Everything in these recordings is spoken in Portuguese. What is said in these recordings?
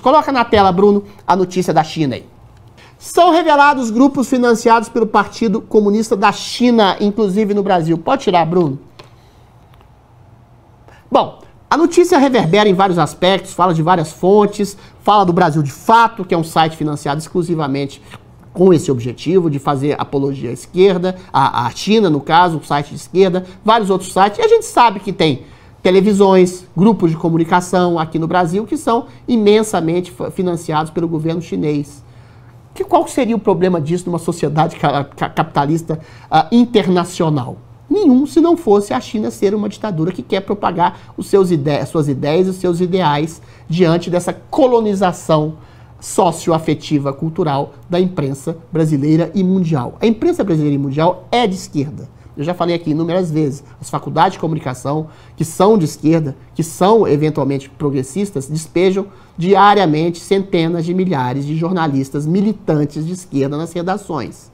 Coloca na tela, Bruno, a notícia da China aí. São revelados grupos financiados pelo Partido Comunista da China, inclusive no Brasil. Pode tirar, Bruno? Bom, a notícia reverbera em vários aspectos, fala de várias fontes, fala do Brasil de Fato, que é um site financiado exclusivamente com esse objetivo de fazer apologia à esquerda, à China, no caso, um site de esquerda, vários outros sites. E a gente sabe que tem televisões, grupos de comunicação aqui no Brasil que são imensamente financiados pelo governo chinês. Qual seria o problema disso numa sociedade capitalista internacional? Nenhum, se não fosse a China ser uma ditadura que quer propagar suas ideias e os seus ideais diante dessa colonização socioafetiva cultural da imprensa brasileira e mundial. A imprensa brasileira e mundial é de esquerda. Eu já falei aqui inúmeras vezes. As faculdades de comunicação, que são de esquerda, que são eventualmente progressistas, despejam diariamente centenas de milhares de jornalistas militantes de esquerda nas redações.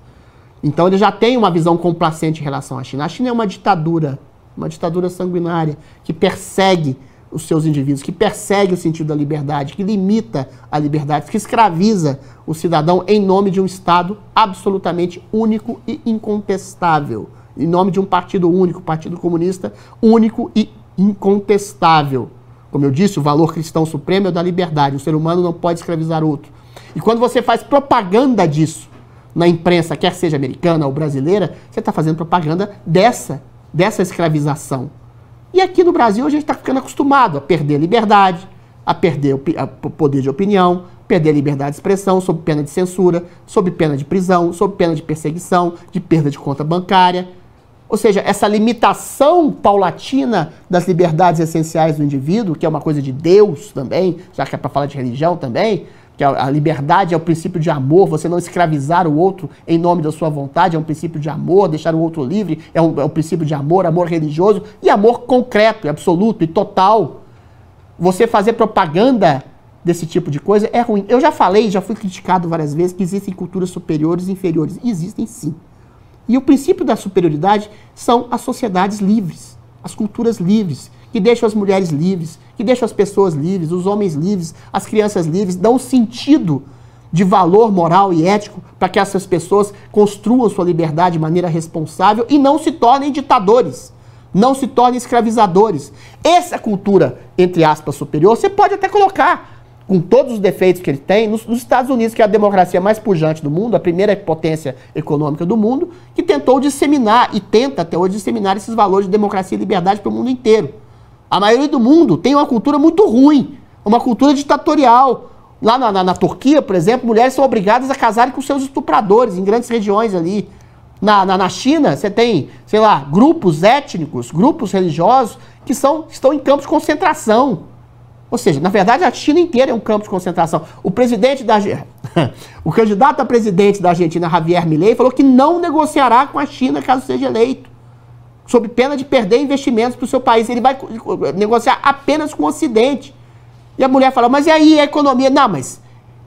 Então ele já tem uma visão complacente em relação à China. A China é uma ditadura sanguinária, que persegue os seus indivíduos, que persegue o sentido da liberdade, que limita a liberdade, que escraviza o cidadão em nome de um Estado absolutamente único e incontestável. Em nome de um partido único, Partido Comunista único e incontestável. Como eu disse, o valor cristão supremo é o da liberdade. O ser humano não pode escravizar outro. E quando você faz propaganda disso na imprensa, quer seja americana ou brasileira, você está fazendo propaganda dessa escravização. E aqui no Brasil a gente está ficando acostumado a perder a liberdade, a perder o poder de opinião, perder a liberdade de expressão, sob pena de censura, sob pena de prisão, sob pena de perseguição, de perda de conta bancária. Ou seja, essa limitação paulatina das liberdades essenciais do indivíduo, que é uma coisa de Deus também, já que é para falar de religião também, que a liberdade é o princípio de amor, você não escravizar o outro em nome da sua vontade, é um princípio de amor, deixar o outro livre, é um princípio de amor, amor religioso e amor concreto, absoluto e total. Você fazer propaganda desse tipo de coisa é ruim. Eu já falei, já fui criticado várias vezes que existem culturas superiores e inferiores. Existem sim. E o princípio da superioridade são as sociedades livres, as culturas livres, que deixam as mulheres livres, que deixam as pessoas livres, os homens livres, as crianças livres, dão sentido de valor moral e ético para que essas pessoas construam sua liberdade de maneira responsável e não se tornem ditadores, não se tornem escravizadores. Essa cultura, entre aspas, superior, você pode até colocar, com todos os defeitos que ele tem, nos Estados Unidos, que é a democracia mais pujante do mundo, a primeira potência econômica do mundo, que tentou disseminar e tenta até hoje disseminar esses valores de democracia e liberdade para o mundo inteiro. A maioria do mundo tem uma cultura muito ruim, uma cultura ditatorial. Lá na Turquia, por exemplo, mulheres são obrigadas a casarem com seus estupradores em grandes regiões ali. Na China, você tem, sei lá, grupos étnicos, grupos religiosos que estão em campos de concentração. Ou seja, na verdade, a China inteira é um campo de concentração. O candidato a presidente da Argentina, Javier Milei, falou que não negociará com a China caso seja eleito, sob pena de perder investimentos para o seu país. Ele vai negociar apenas com o Ocidente. E a mulher fala, mas e aí a economia? Não, mas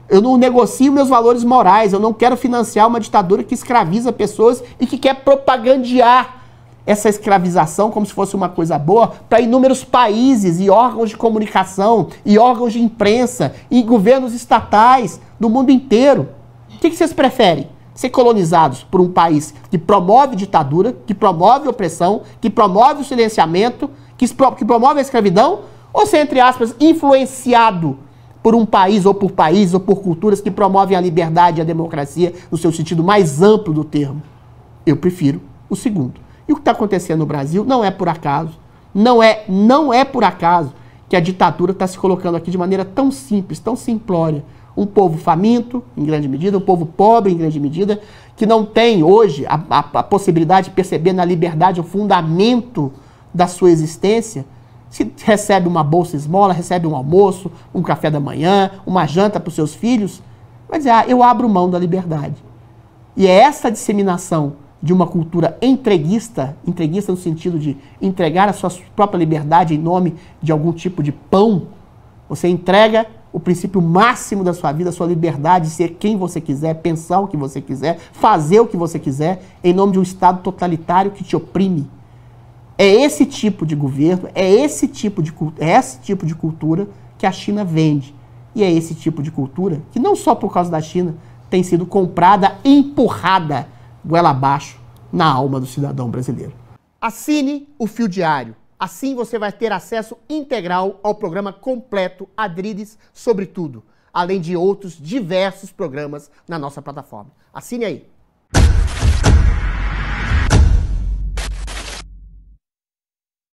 eu não negocio meus valores morais, eu não quero financiar uma ditadura que escraviza pessoas e que quer propagandear essa escravização como se fosse uma coisa boa para inúmeros países e órgãos de comunicação e órgãos de imprensa e governos estatais do mundo inteiro. O que vocês preferem? Ser colonizados por um país que promove ditadura, que promove opressão, que promove o silenciamento, que promove a escravidão, ou ser, entre aspas, influenciado por um país ou por culturas que promovem a liberdade e a democracia no seu sentido mais amplo do termo? Eu prefiro o segundo. E o que está acontecendo no Brasil não é por acaso, não é por acaso que a ditadura está se colocando aqui de maneira tão simples, tão simplória. Um povo faminto, em grande medida, um povo pobre, em grande medida, que não tem hoje a possibilidade de perceber na liberdade o fundamento da sua existência. Se recebe uma bolsa esmola, recebe um almoço, um café da manhã, uma janta para os seus filhos, vai dizer, eu abro mão da liberdade. E é essa disseminação de uma cultura entreguista no sentido de entregar a sua própria liberdade em nome de algum tipo de pão. Você entrega o princípio máximo da sua vida, a sua liberdade de ser quem você quiser, pensar o que você quiser, fazer o que você quiser, em nome de um Estado totalitário que te oprime. É esse tipo de governo, é esse tipo de cultura que a China vende. E é esse tipo de cultura que, não só por causa da China, tem sido comprada e empurrada goela abaixo na alma do cidadão brasileiro. Assine o Fio Diário. Assim você vai ter acesso integral ao programa completo Adriles sobre tudo, além de outros diversos programas na nossa plataforma. Assine aí.